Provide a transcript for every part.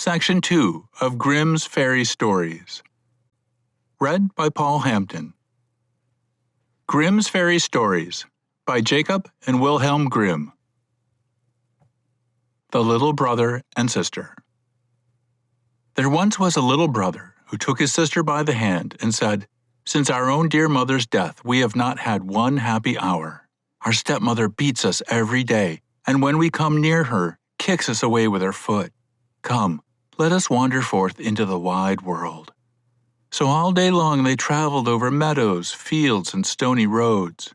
Section 2 of Grimm's Fairy Stories. Read by Paul Hampton. Grimm's Fairy Stories by Jacob and Wilhelm Grimm. The Little Brother and Sister. There once was a little brother who took his sister by the hand and said, "Since our own dear mother's death, we have not had one happy hour. Our stepmother beats us every day, and when we come near her, kicks us away with her foot. Come, let us wander forth into the wide world." So all day long they traveled over meadows, fields, and stony roads.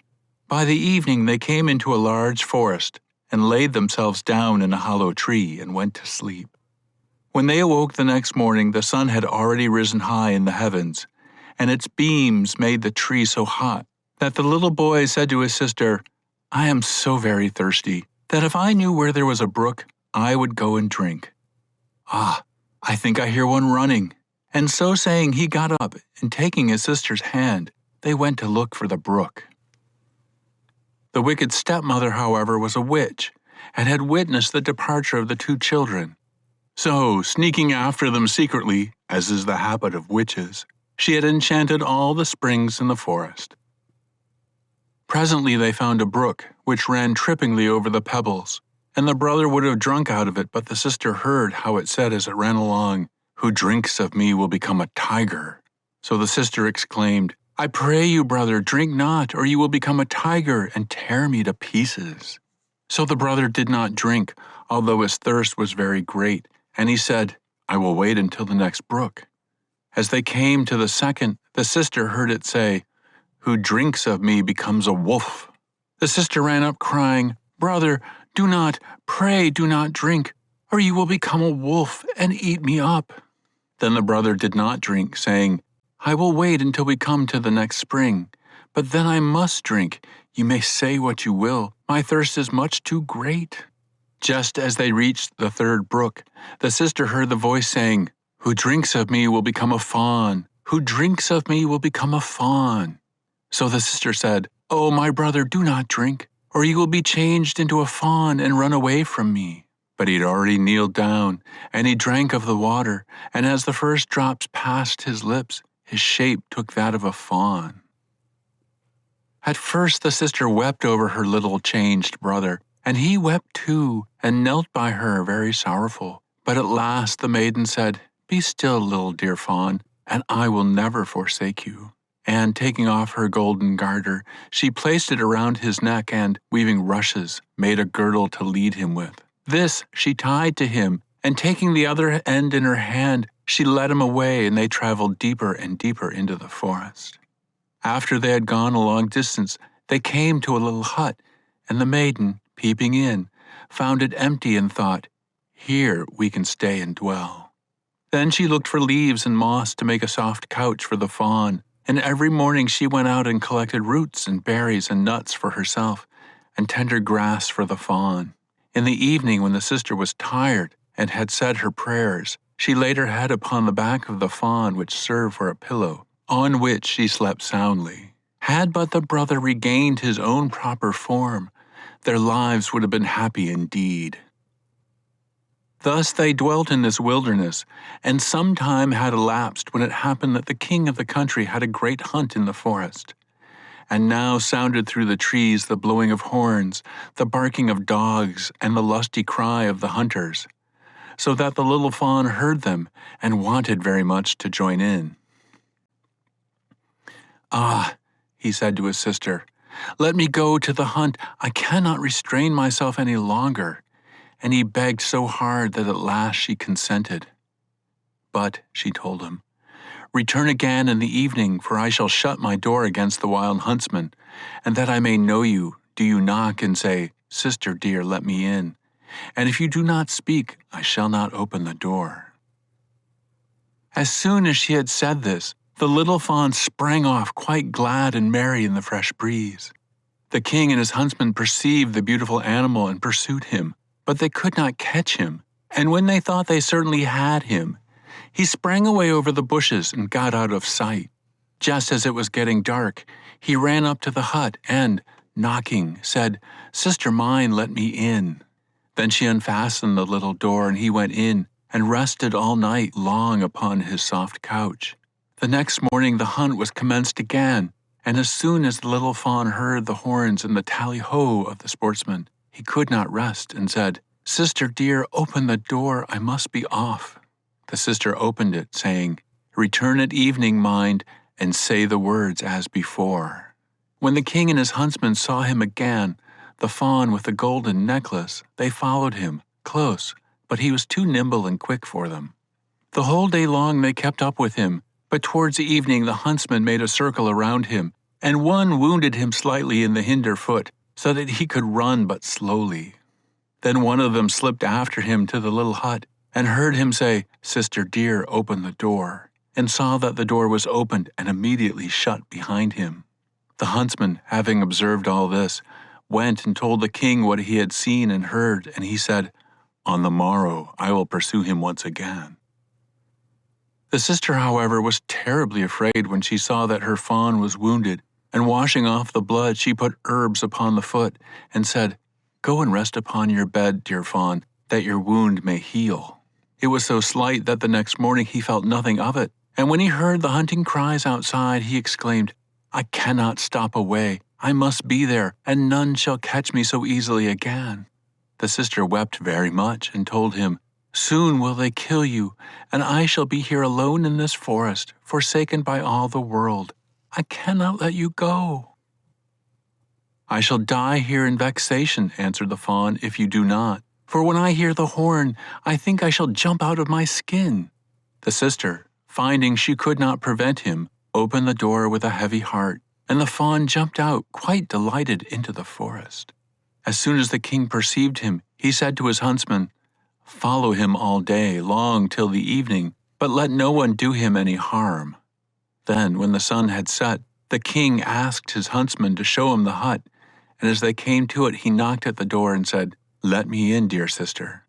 By the evening they came into a large forest, and laid themselves down in a hollow tree and went to sleep. When they awoke the next morning, the sun had already risen high in the heavens, and its beams made the tree so hot that the little boy said to his sister, "I am so very thirsty that if I knew where there was a brook, I would go and drink. Ah, I think I hear one running." And so saying, he got up, and taking his sister's hand, they went to look for the brook. The wicked stepmother, however, was a witch, and had witnessed the departure of the two children. So, sneaking after them secretly, as is the habit of witches, she had enchanted all the springs in the forest. Presently they found a brook, which ran trippingly over the pebbles, and the brother would have drunk out of it, but the sister heard how it said as it ran along, "Who drinks of me will become a tiger." So the sister exclaimed, "I pray you, brother, drink not, or you will become a tiger and tear me to pieces." So the brother did not drink, although his thirst was very great, and he said, "I will wait until the next brook." As they came to the second, the sister heard it say, "Who drinks of me becomes a wolf." The sister ran up crying, "Brother, pray do not drink, or you will become a wolf and eat me up." Then the brother did not drink, saying, "I will wait until we come to the next spring, but then I must drink. You may say what you will, my thirst is much too great." Just as they reached the third brook, the sister heard the voice saying, "Who drinks of me will become a fawn. Who drinks of me will become a fawn." So the sister said, "Oh, my brother, do not drink, or you will be changed into a fawn and run away from me." But he had already kneeled down, and he drank of the water, and as the first drops passed his lips, his shape took that of a fawn. At first the sister wept over her little changed brother, and he wept too, and knelt by her very sorrowful. But at last the maiden said, "Be still, little dear fawn, and I will never forsake you." And taking off her golden garter, she placed it around his neck and, weaving rushes, made a girdle to lead him with. This she tied to him, and taking the other end in her hand, she led him away, and they traveled deeper and deeper into the forest. After they had gone a long distance, they came to a little hut, and the maiden, peeping in, found it empty and thought, "Here we can stay and dwell." Then she looked for leaves and moss to make a soft couch for the fawn, and every morning she went out and collected roots and berries and nuts for herself, and tender grass for the fawn. In the evening, when the sister was tired and had said her prayers, she laid her head upon the back of the fawn, which served for a pillow, on which she slept soundly. Had but the brother regained his own proper form, their lives would have been happy indeed. Thus they dwelt in this wilderness, and some time had elapsed when it happened that the king of the country had a great hunt in the forest. And now sounded through the trees the blowing of horns, the barking of dogs, and the lusty cry of the hunters, so that the little fawn heard them and wanted very much to join in. "Ah," he said to his sister, "let me go to the hunt. I cannot restrain myself any longer." And he begged so hard that at last she consented. "But," she told him, "return again in the evening, for I shall shut my door against the wild huntsman, and that I may know you, do you knock and say, 'Sister dear, let me in,' and if you do not speak, I shall not open the door." As soon as she had said this, the little fawn sprang off quite glad and merry in the fresh breeze. The king and his huntsman perceived the beautiful animal and pursued him, but they could not catch him, and when they thought they certainly had him, he sprang away over the bushes and got out of sight. Just as it was getting dark, he ran up to the hut and, knocking, said, "Sister mine, let me in." Then she unfastened the little door, and he went in, and rested all night long upon his soft couch. The next morning the hunt was commenced again, and as soon as the little fawn heard the horns and the tally-ho of the sportsmen, he could not rest, and said, "Sister dear, open the door, I must be off." The sister opened it, saying, "Return at evening, mind, and say the words as before." When the king and his huntsmen saw him again, the fawn with the golden necklace, they followed him close, but he was too nimble and quick for them. The whole day long they kept up with him, but towards the evening the huntsmen made a circle around him, and one wounded him slightly in the hinder foot, so that he could run but slowly. Then one of them slipped after him to the little hut, and heard him say, "Sister dear, open the door," and saw that the door was opened and immediately shut behind him. The huntsman, having observed all this, went and told the king what he had seen and heard, and he said, "On the morrow I will pursue him once again." The sister, however, was terribly afraid when she saw that her fawn was wounded, and washing off the blood she put herbs upon the foot, and said, "Go and rest upon your bed, dear fawn, that your wound may heal." It was so slight that the next morning he felt nothing of it, and when he heard the hunting cries outside, he exclaimed, "I cannot stop away. I must be there, and none shall catch me so easily again." The sister wept very much, and told him, "Soon will they kill you, and I shall be here alone in this forest, forsaken by all the world. I cannot let you go." "I shall die here in vexation," answered the fawn, "if you do not. For when I hear the horn, I think I shall jump out of my skin." The sister, finding she could not prevent him, opened the door with a heavy heart, and the fawn jumped out, quite delighted, into the forest. As soon as the king perceived him, he said to his huntsman, "Follow him all day long till the evening, but let no one do him any harm." Then, when the sun had set, the king asked his huntsman to show him the hut, and as they came to it he knocked at the door and said, "Let me in, dear sister."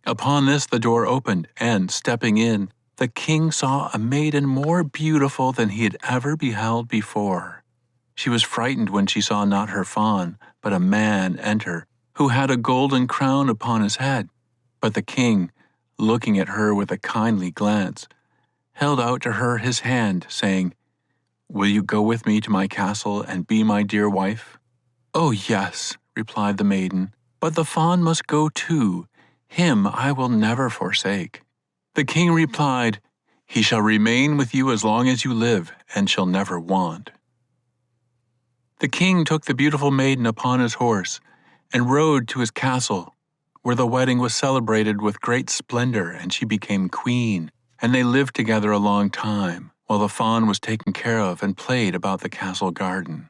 Upon this the door opened, and, stepping in, the king saw a maiden more beautiful than he had ever beheld before. She was frightened when she saw not her fawn, but a man enter, who had a golden crown upon his head. But the king, looking at her with a kindly glance, held out to her his hand, saying, "Will you go with me to my castle and be my dear wife?" "Oh, yes," replied the maiden, "but the fawn must go too. Him I will never forsake." The king replied, "He shall remain with you as long as you live, and shall never want." The king took the beautiful maiden upon his horse, and rode to his castle, where the wedding was celebrated with great splendor, and she became queen, and they lived together a long time, while the fawn was taken care of and played about the castle garden.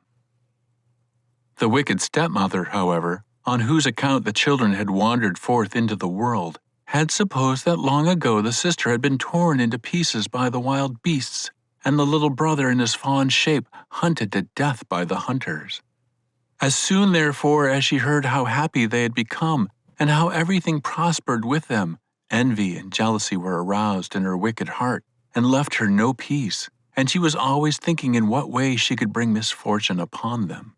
The wicked stepmother, however, on whose account the children had wandered forth into the world, had supposed that long ago the sister had been torn into pieces by the wild beasts, and the little brother in his fawn shape hunted to death by the hunters. As soon, therefore, as she heard how happy they had become, and how everything prospered with them, envy and jealousy were aroused in her wicked heart, and left her no peace, and she was always thinking in what way she could bring misfortune upon them.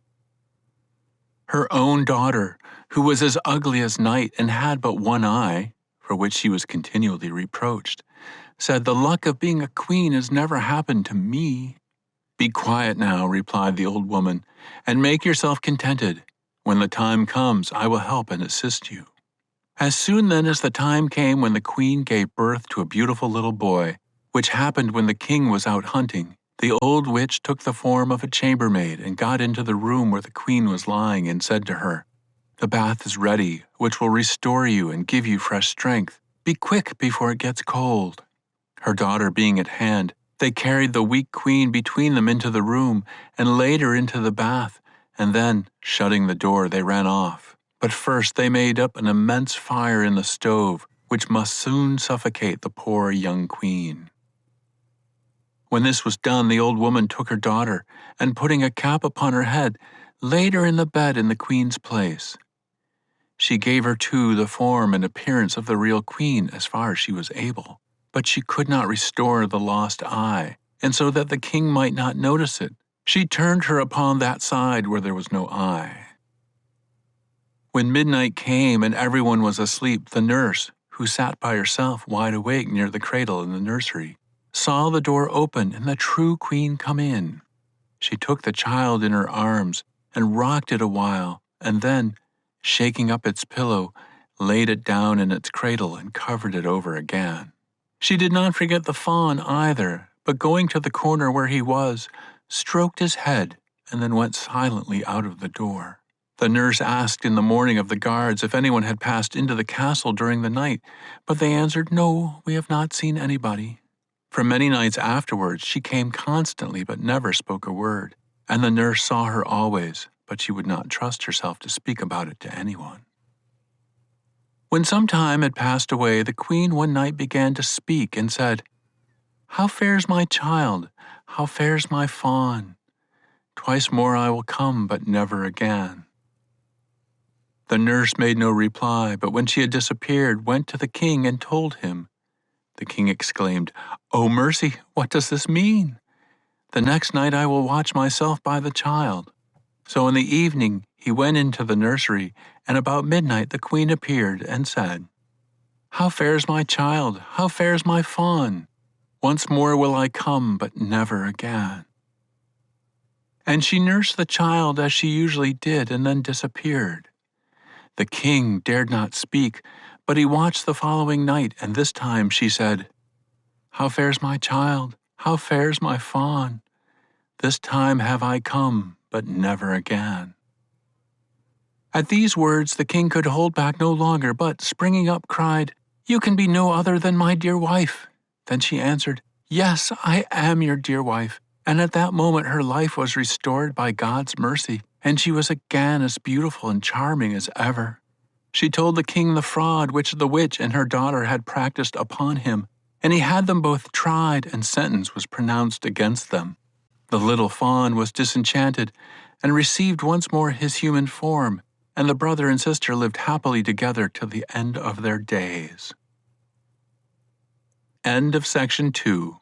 Her own daughter, who was as ugly as night and had but one eye, for which she was continually reproached, said, "The luck of being a queen has never happened to me." "Be quiet now," replied the old woman, "and make yourself contented. When the time comes, I will help and assist you." As soon then as the time came when the queen gave birth to a beautiful little boy, which happened when the king was out hunting, the old witch took the form of a chambermaid and got into the room where the queen was lying, and said to her, "The bath is ready, which will restore you and give you fresh strength. Be quick before it gets cold." Her daughter being at hand, they carried the weak queen between them into the room, and laid her into the bath, and then, shutting the door, they ran off. But first they made up an immense fire in the stove, which must soon suffocate the poor young queen. When this was done, the old woman took her daughter, and putting a cap upon her head, laid her in the bed in the queen's place. She gave her too the form and appearance of the real queen as far as she was able, but she could not restore the lost eye, and so that the king might not notice it, she turned her upon that side where there was no eye. When midnight came and everyone was asleep, the nurse, who sat by herself wide awake near the cradle in the nursery, saw the door open and the true queen come in. She took the child in her arms and rocked it a while, and then, shaking up its pillow, laid it down in its cradle and covered it over again. She did not forget the fawn either, but going to the corner where he was, stroked his head and then went silently out of the door. The nurse asked in the morning of the guards if anyone had passed into the castle during the night, but they answered, "No, we have not seen anybody." For many nights afterwards she came constantly but never spoke a word, and the nurse saw her always, but she would not trust herself to speak about it to anyone. When some time had passed away, the queen one night began to speak and said, "How fares my child? How fares my fawn? Twice more I will come, but never again." The nurse made no reply, but when she had disappeared, went to the king and told him. The king exclaimed, "Oh, mercy, what does this mean? The next night I will watch myself by the child." So in the evening he went into the nursery, and about midnight the queen appeared and said, "How fares my child? How fares my fawn? Once more will I come, but never again." And she nursed the child as she usually did and then disappeared. The king dared not speak, but he watched the following night, and this time she said, "How fares my child? How fares my fawn? This time have I come, but never again." At these words the king could hold back no longer, but, springing up, cried, "You can be no other than my dear wife." Then she answered, "Yes, I am your dear wife." And at that moment her life was restored by God's mercy, and she was again as beautiful and charming as ever. She told the king the fraud which the witch and her daughter had practiced upon him, and he had them both tried, and sentence was pronounced against them. The little fawn was disenchanted and received once more his human form, and the brother and sister lived happily together till the end of their days. End of section 2.